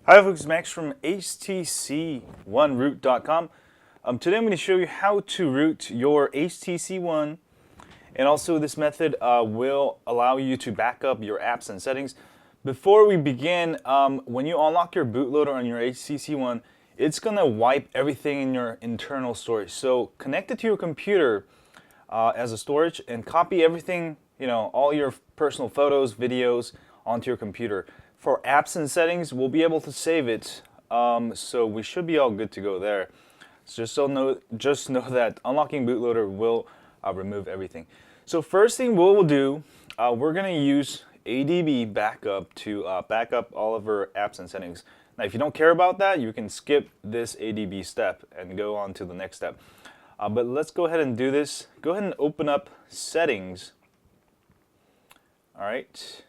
Hi folks, Max from HTC One Root.com. Today I'm going to show you how to root your HTC One, and also this method will allow you to back up your apps and settings. Before we begin, when you unlock your bootloader on your HTC One, it's going to wipe everything in your internal storage. So connect it to your computer as a storage and copy everything, all your personal photos, videos onto your computer. For apps and settings, we'll be able to save it, so we should be all good to go there. So just know that unlocking bootloader will remove everything. So first thing we'll do, we're going to use ADB backup to back up all of our apps and settings. Now, if you don't care about that, you can skip this ADB step and go on to the next step. But let's go ahead and do this. Go ahead and open up Settings. All right.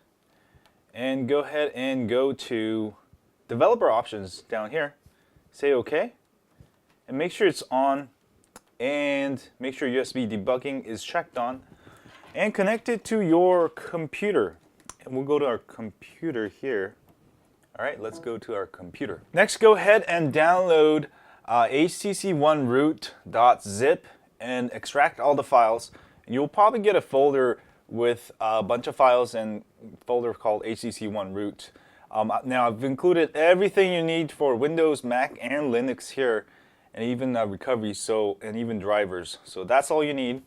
And go ahead and go to Developer Options down here. Say OK. And make sure it's on. And make sure USB debugging is checked on. And connect it to your computer. And we'll go to our computer here. All right, let's go to our computer. Next, go ahead and download HTC One root.zip and extract all the files. And you'll probably get a folder with a bunch of files and folder called HTC One root. Now I've included everything you need for Windows, Mac, and Linux here, and even recovery, and even drivers. So that's all you need.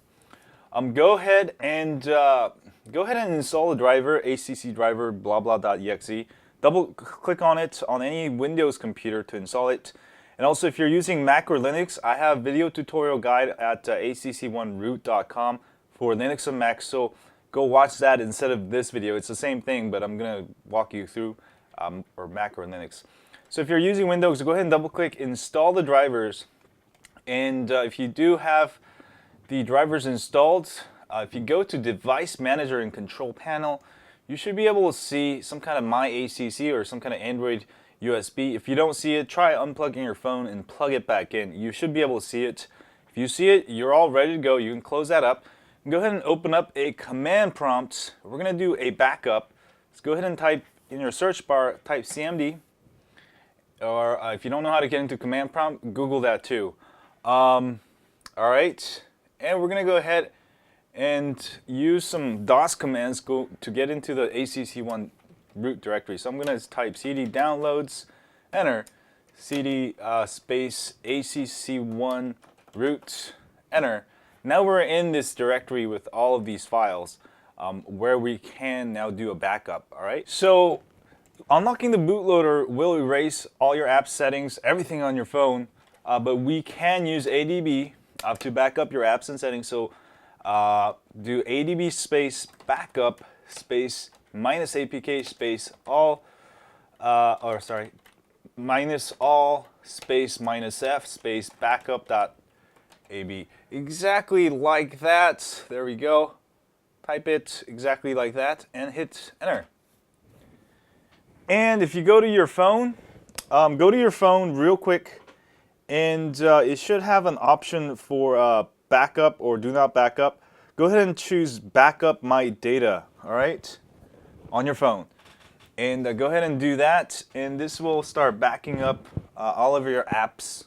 Go ahead and install the driver, HTC driver, blah blah.exe. Double click on it on any Windows computer to install it. And also, if you're using Mac or Linux, I have video tutorial guide at htc1root.com for Linux and Mac. So go watch that instead of this video. It's the same thing, but I'm going to walk you through or Mac or Linux. So if you're using Windows, go ahead and double click install the drivers. And if you do have the drivers installed, if you go to Device Manager and Control Panel, you should be able to see some kind of My HTC or some kind of Android USB. If you don't see it, try unplugging your phone and plug it back in. You should be able to see it. If you see it, you're all ready to go. You can close that up. Go ahead and open up a command prompt. We're going to do a backup. Let's go ahead and type in your search bar, type CMD. Or if you don't know how to get into command prompt, Google that too. All right. And we're going to go ahead and use some DOS commands to get into the HTC One root directory. So I'm going to type cd downloads, enter, cd space HTC One root, enter. Now we're in this directory with all of these files where we can now do a backup. All right. So unlocking the bootloader will erase all your app settings, everything on your phone, but we can use ADB to back up your apps and settings. So do ADB space backup space minus APK space all, minus all space minus F space backup dot AB. Exactly like that. There we go. Type it exactly like that and hit enter. And if you go to your phone, real quick, and it should have an option for backup or do not backup. Go ahead and choose backup my data, all right, on your phone. And go ahead and do that, and this will start backing up all of your apps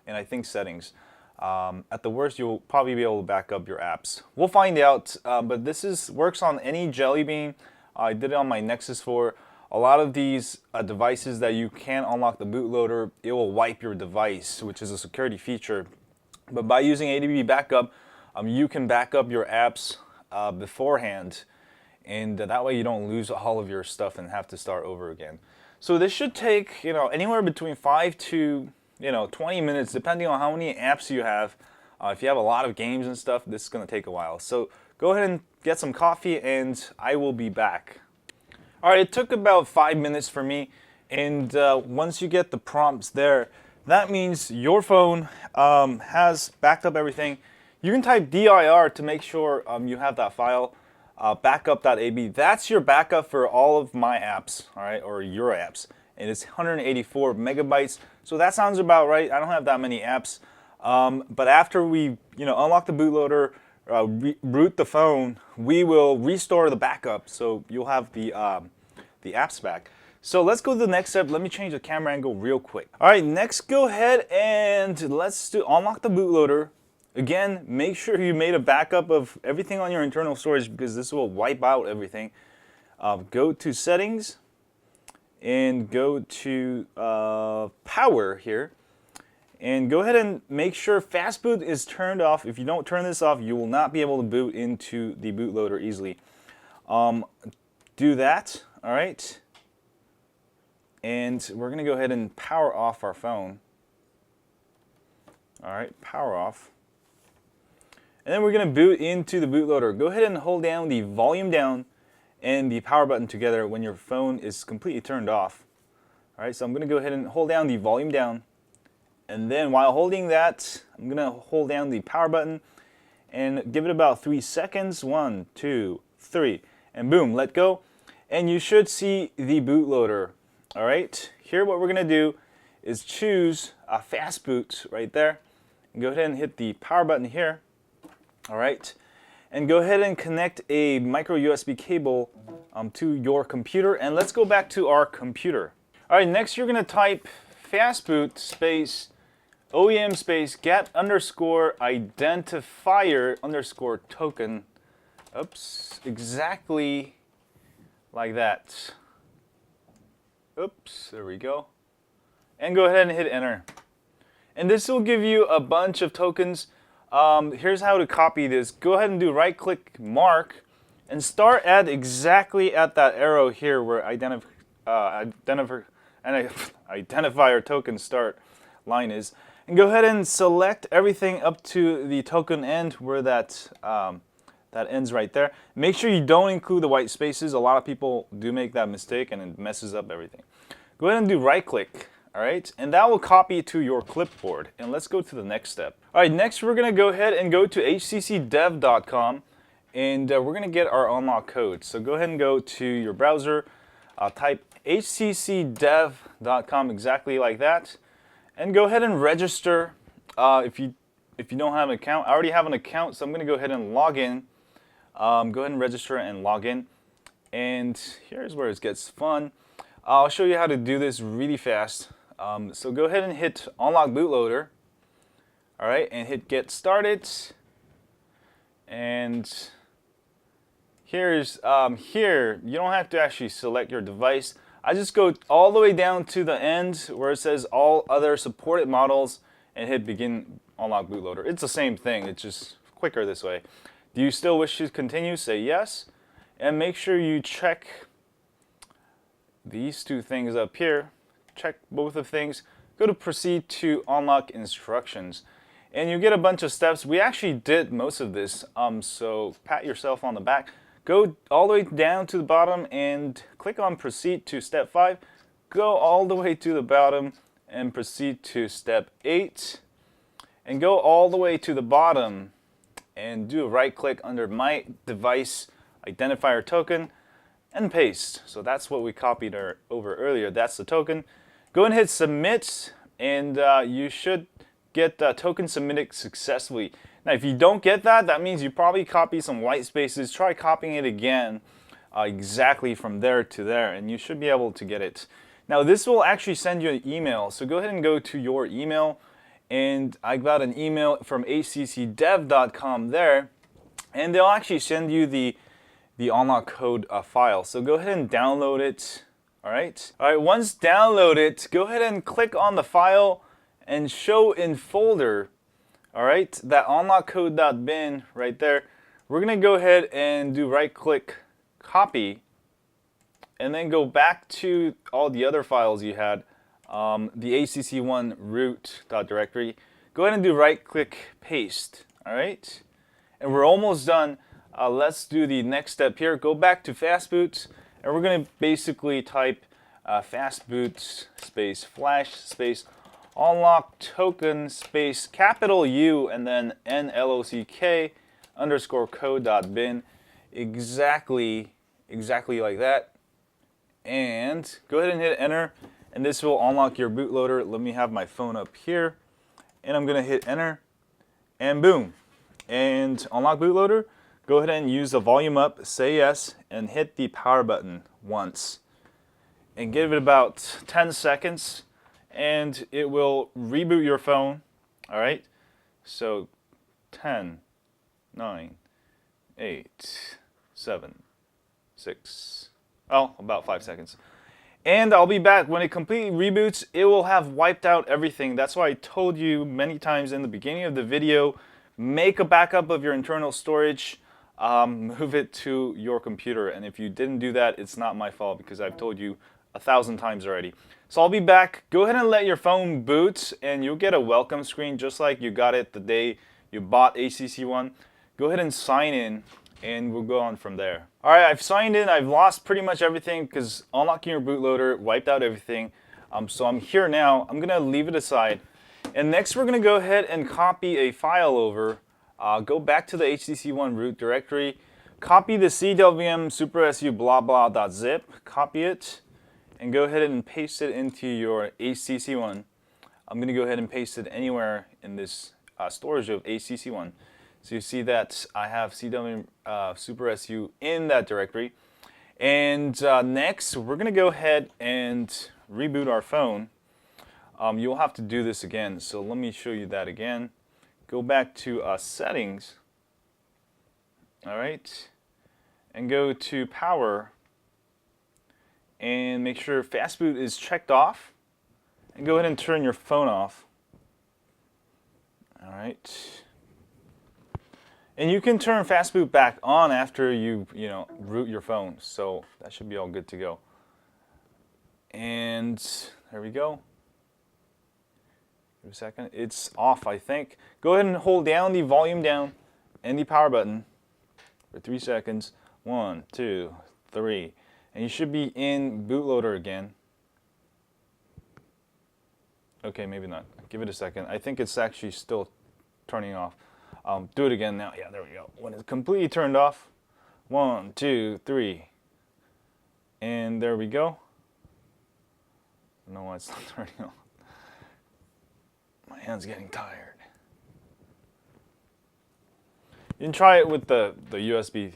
and I think settings. At the worst, you'll probably be able to back up your apps. We'll find out, but this works on any Jelly Bean. I did it on my Nexus 4. A lot of these devices that you can unlock the bootloader, it will wipe your device, which is a security feature. But by using ADB backup, you can back up your apps beforehand, and that way you don't lose all of your stuff and have to start over again. So this should take anywhere between 5 to 20 minutes, depending on how many apps you have. If you have a lot of games and stuff, this is going to take a while. So go ahead and get some coffee, and I will be back. All right, it took about 5 minutes for me, and once you get the prompts there, that means your phone has backed up everything. You can type dir to make sure you have that file, backup.ab. That's your backup for all of my apps, all right, or your apps. And it's 184 megabytes. So that sounds about right. I don't have that many apps. But after we unlock the bootloader, root the phone, we will restore the backup. So you'll have the apps back. So let's go to the next step. Let me change the camera angle real quick. All right, next go ahead and let's unlock the bootloader. Again, make sure you made a backup of everything on your internal storage because this will wipe out everything. Go to settings and go to power here. And go ahead and make sure fast boot is turned off. If you don't turn this off, you will not be able to boot into the bootloader easily. Do that, all right? And we're gonna go ahead and power off our phone. All right, power off. And then we're going to boot into the bootloader. Go ahead and hold down the volume down and the power button together when your phone is completely turned off. All right, so I'm going to go ahead and hold down the volume down. And then while holding that, I'm going to hold down the power button and give it about 3 seconds. 1, 2, 3, and boom, let go. And you should see the bootloader. All right, here what we're going to do is choose a fast boot right there. And go ahead and hit the power button here. All right, and go ahead and connect a micro USB cable to your computer, and let's go back to our computer. All right, next you're gonna type fastboot space OEM space get underscore identifier underscore token. Oops, exactly like that. Oops, there we go. And go ahead and hit enter. And this will give you a bunch of tokens. Here's how to copy this. Go ahead and do right click mark and start at exactly at that arrow here where identifier token start line is. And go ahead and select everything up to the token end where that ends right there. Make sure you don't include the white spaces. A lot of people do make that mistake and it messes up everything. Go ahead and do right click. All right, and that will copy it to your clipboard. And let's go to the next step. All right, next we're gonna go ahead and go to htcdev.com and we're gonna get our unlock code. So go ahead and go to your browser, type htcdev.com exactly like that, and go ahead and register. If you don't have an account, I already have an account, so I'm gonna go ahead and log in. Go ahead and register and log in. And here's where it gets fun. I'll show you how to do this really fast. So go ahead and hit unlock bootloader, all right, and hit get started. And here's here you don't have to actually select your device. I just go all the way down to the end where it says all other supported models and hit begin unlock bootloader. It's the same thing. It's just quicker this way. Do you still wish to continue? Say yes, and make sure you check these two things up here. Check both of things. Go to proceed to unlock instructions, and you get a bunch of steps. We actually did most of this, so pat yourself on the back. Go all the way down to the bottom and click on proceed to step 5. Go all the way to the bottom and proceed to step 8, and go all the way to the bottom and do a right click under my device identifier token and paste. So that's what we copied over earlier. That's the token. Go and hit submit, and you should get the token submitted successfully. Now, if you don't get that, that means you probably copied some white spaces. Try copying it again exactly from there to there, and you should be able to get it. Now, this will actually send you an email. So go ahead and go to your email, and I got an email from htcdev.com there, and they'll actually send you the unlock code file. So go ahead and download it. All right, once downloaded, go ahead and click on the file and show in folder. All right, that unlock code.bin right there. We're gonna go ahead and do right click copy, and then go back to all the other files you had, the HTC One root.directory. Go ahead and do right click paste. All right, and we're almost done. Let's do the next step here. Go back to fastboot, and we're going to basically type fastboot space flash space unlock token space capital U and then nlock underscore code.bin exactly like that. And go ahead and hit enter, and this will unlock your bootloader. Let me have my phone up here, and I'm going to hit enter, and boom, and unlock bootloader. Go ahead and use the volume up, say yes, and hit the power button once. and give it about 10 seconds and it will reboot your phone. All right, so 10, 9, 8, 7, 6, well, about 5 seconds. And I'll be back. When it completely reboots, it will have wiped out everything. That's why I told you many times in the beginning of the video, make a backup of your internal storage, move it to your computer. And if you didn't do that, it's not my fault because I've told you 1,000 times already. So I'll be back. Go ahead and let your phone boot and you'll get a welcome screen just like you got it the day you bought HTC One. Go ahead and sign in and we'll go on from there. All right, I've signed in. I've lost pretty much everything because unlocking your bootloader wiped out everything. So I'm here now. I'm gonna leave it aside. And next we're gonna go ahead and copy a file over. Go back to the HTC One root directory. Copy the CWM supersu blah blah.zip. Copy it and go ahead and paste it into your HTC One. I'm gonna go ahead and paste it anywhere in this storage of HTC One. So you see that I have CWM supersu in that directory. And next, we're going to go ahead and reboot our phone. You'll have to do this again. So let me show you that again. Go back to settings. All right. And go to power. And make sure fast boot is checked off. And go ahead and turn your phone off. All right. And you can turn fast boot back on after you root your phone. So that should be all good to go. And there we go. Give a second. It's off, I think. Go ahead and hold down the volume down and the power button for 3 seconds. 1, 2, 3. And you should be in bootloader again. Okay, maybe not. Give it a second. I think it's actually still turning off. Do it again now. Yeah, there we go. When it's completely turned off, 1, 2, 3, and there we go. I don't know why it's not turning on. My hand's getting tired. You can try it with the USB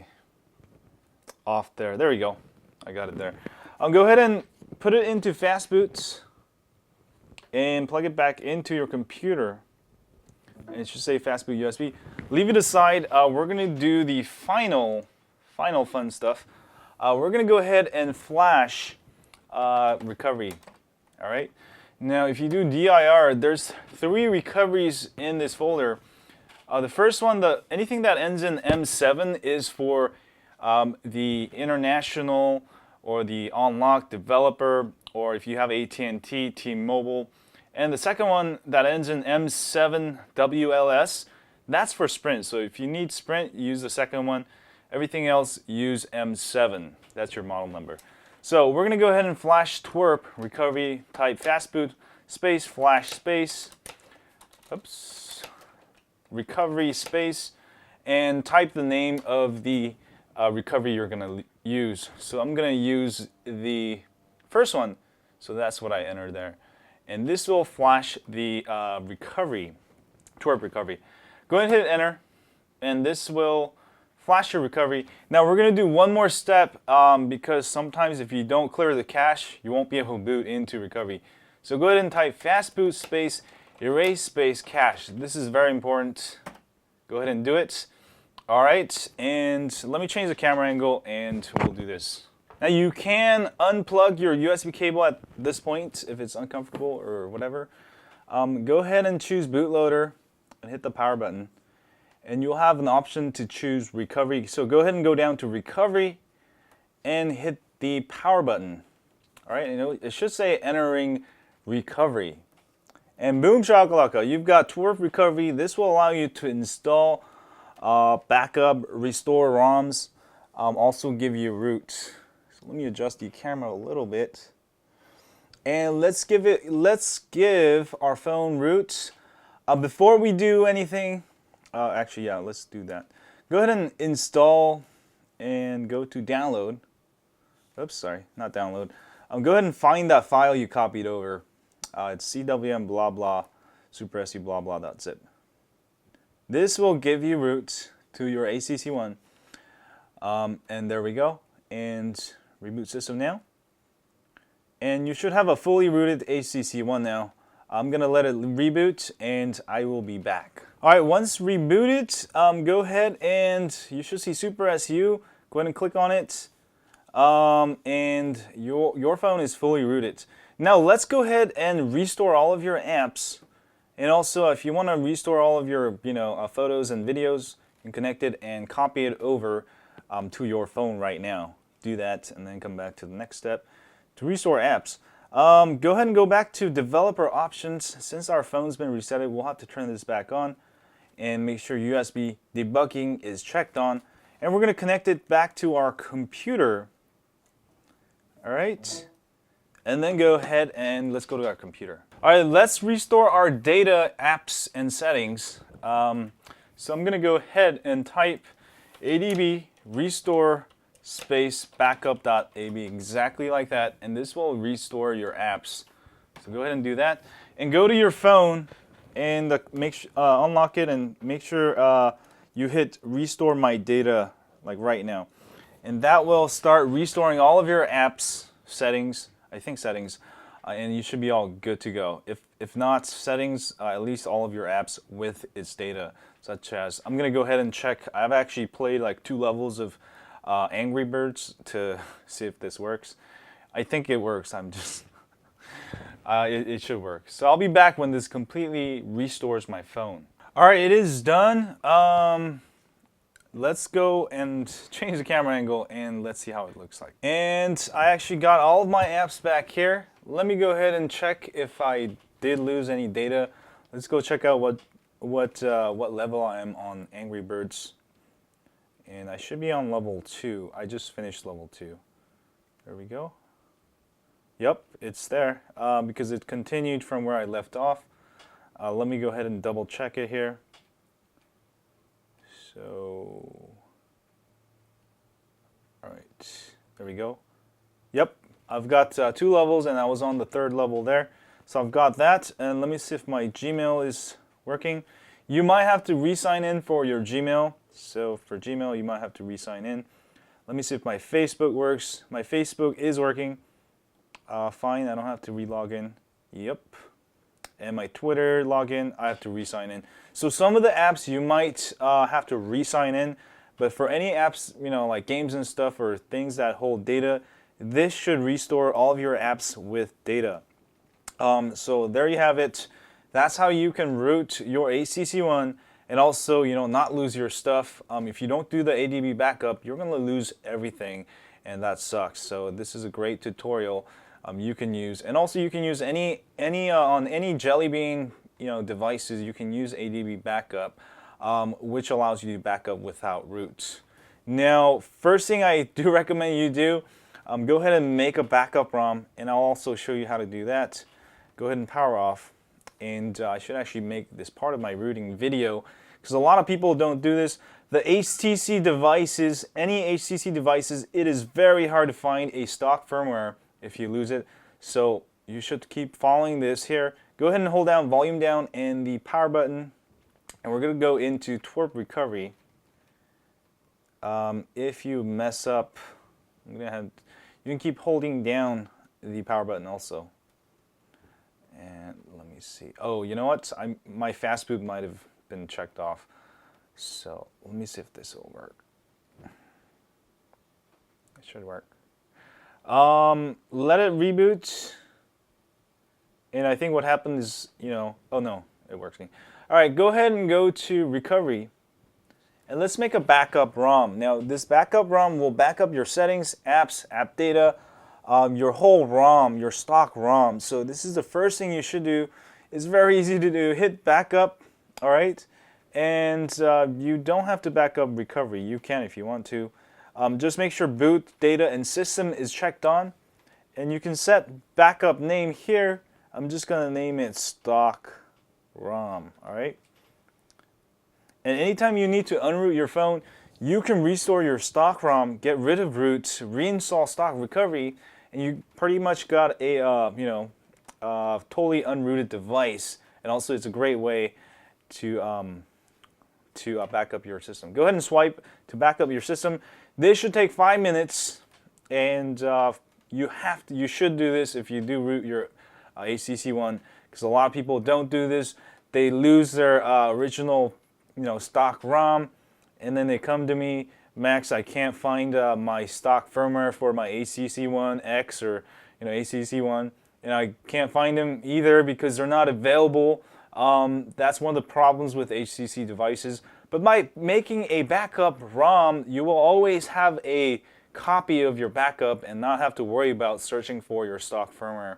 off there. There we go. I got it there. I'll go ahead and put it into fast boots and plug it back into your computer. And it should say fast boot USB. Leave it aside. We're going to do the final fun stuff. We're going to go ahead and flash recovery. All right. Now, if you do DIR, there's 3 recoveries in this folder. The first one, anything that ends in M7 is for the international or the unlocked developer, or if you have AT&T, T-Mobile. And the second one that ends in M7WLS, that's for Sprint. So if you need Sprint, use the second one. Everything else, use M7. That's your model number. So we're going to go ahead and flash twrp recovery, type fastboot space flash space, oops, recovery space, and type the name of the recovery you're going to use. So I'm going to use the first one. So that's what I entered there. And this will flash the recovery, twrp recovery. Go ahead and hit enter, and this will flash your recovery. Now we're going to do one more step because sometimes if you don't clear the cache, you won't be able to boot into recovery. So go ahead and type fastboot space erase space cache. This is very important. Go ahead and do it. All right, and let me change the camera angle and we'll do this. Now you can unplug your USB cable at this point if it's uncomfortable or whatever. Go ahead and choose bootloader and hit the power button. And you'll have an option to choose recovery. So go ahead and go down to recovery and hit the power button. All right, and it should say entering recovery. And boom shakalaka, you've got twrp recovery. This will allow you to install backup, restore ROMs, also give you root. Let me adjust the camera a little bit. And let's give our phone root. Before we do anything, actually, yeah, let's do that. Go ahead and install and go to download. Oops, sorry, not download. Go ahead and find that file you copied over. It's cwm blah blah supersu blah blah.zip. This will give you root to your HTC One. And there we go. And reboot system now. And you should have a fully rooted HTC One now. I'm gonna let it reboot and I will be back. All right, once rebooted, go ahead and you should see Super SU. Go ahead and click on it. And your phone is fully rooted. Now let's go ahead and restore all of your apps. And also, if you want to restore all of your photos and videos, you can connect it and copy it over to your phone right now. Do that and then come back to the next step to restore apps. Go ahead and go back to developer options. Since our phone's been resetted, we'll have to turn this back on and make sure USB debugging is checked on. And we're going to connect it back to our computer. All right. And then go ahead and let's go to our computer. All right, let's restore our data, apps, and settings. So I'm going to go ahead and type adb restore space backup.ab, exactly like that, and this will restore your apps. So go ahead and do that, and go to your phone and unlock it and make sure you hit restore my data like right now, and that will start restoring all of your apps, settings, and you should be all good to go. If not settings, at least all of your apps with its data, such as, I'm gonna go ahead and check. I've actually played like 2 levels of Angry Birds to see if this works. I think it works. I'm just it should work. So I'll be back when this completely restores my phone. All right, it is done. Let's go and change the camera angle and let's see how it looks like. And I actually got all of my apps back here. Let me go ahead and check if I did lose any data. Let's go check out what level I am on Angry Birds. And I should be on level 2. I just finished level 2. There we go. Yep, it's there because it continued from where I left off. Let me go ahead and double check it here. So, all right, there we go. Yep, I've got 2 levels and I was on the 3rd level there. So I've got that, and let me see if my Gmail is working. You might have to re-sign in for your Gmail. So for Gmail, you might have to re-sign in. Let me see if my Facebook works. My Facebook is working. Fine, I don't have to re-log in. Yep. And my Twitter login, I have to re-sign in. So some of the apps you might have to re-sign in, but for any apps, like games and stuff or things that hold data, this should restore all of your apps with data. So there you have it. That's how you can root your HTC One and also, not lose your stuff. If you don't do the ADB backup, you're going to lose everything, and that sucks. So this is a great tutorial you can use, and also you can use any on any Jelly Bean devices. You can use ADB backup, which allows you to back up without root. Now, first thing I do recommend you do, go ahead and make a backup ROM, and I'll also show you how to do that. Go ahead and power off. And I should actually make this part of my rooting video because a lot of people don't do this. The HTC devices, any HTC devices, it is very hard to find a stock firmware if you lose it. So you should keep following this here. Go ahead and hold down volume down and the power button, and we're going to go into twrp recovery. If you mess up, you can keep holding down the power button also. And let me see. Oh, you know what? My fast boot might have been checked off. So let me see if this will work. It should work. Let it reboot. And I think what happened is, oh no, it works. All right, go ahead and go to recovery. And let's make a backup ROM. Now, this backup ROM will back up your settings, apps, app data, your whole ROM, your stock ROM. So this is the first thing you should do. It's very easy to do. Hit backup, all right? And you don't have to back up recovery. You can if you want to. Just make sure boot, data, and system is checked on. And you can set backup name here. I'm just going to name it stock ROM, all right? And anytime you need to unroot your phone, you can restore your stock ROM, get rid of root, reinstall stock recovery, and you pretty much got a totally unrooted device. And also, it's a great way to back up your system. Go ahead and swipe to back up your system. This should take 5 minutes, and you should do this if you do root your HTC One, because a lot of people don't do this. They lose their original, stock ROM, and then they come to me, Max, I can't find my stock firmware for my HTC One X or HTC One, and I can't find them either because they're not available. That's one of the problems with HTC devices. But by making a backup ROM, you will always have a copy of your backup and not have to worry about searching for your stock firmware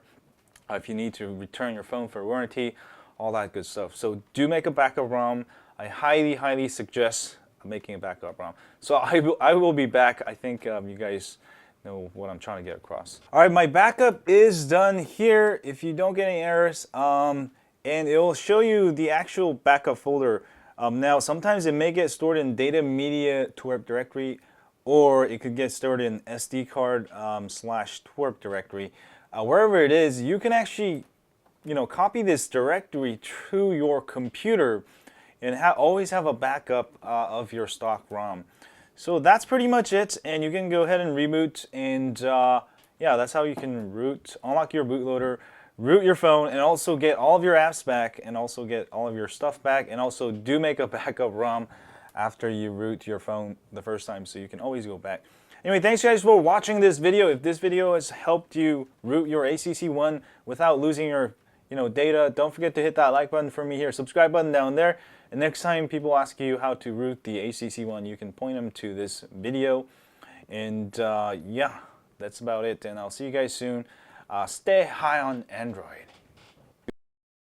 if you need to return your phone for warranty, all that good stuff. So do make a backup ROM. I highly suggest making a backup ROM. So I will be back. I think you guys know what I'm trying to get across. All right, my backup is done here. If you don't get any errors, and it will show you the actual backup folder. Now, sometimes it may get stored in data media twrp directory, or it could get stored in SD card slash twrp directory. Wherever it is, you can actually, copy this directory to your computer and always have a backup of your stock ROM. So that's pretty much it, and you can go ahead and reboot, and yeah, that's how you can unlock your bootloader, root your phone, and also get all of your apps back, and also get all of your stuff back, and also do make a backup ROM after you root your phone the first time, so you can always go back. Anyway, thanks guys for watching this video. If this video has helped you root your HTC One without losing your data, don't forget to hit that like button for me here, subscribe button down there, and next time people ask you how to root the HTC One, you can point them to this video. And yeah, that's about it, and I'll see you guys soon. Stay high on Android.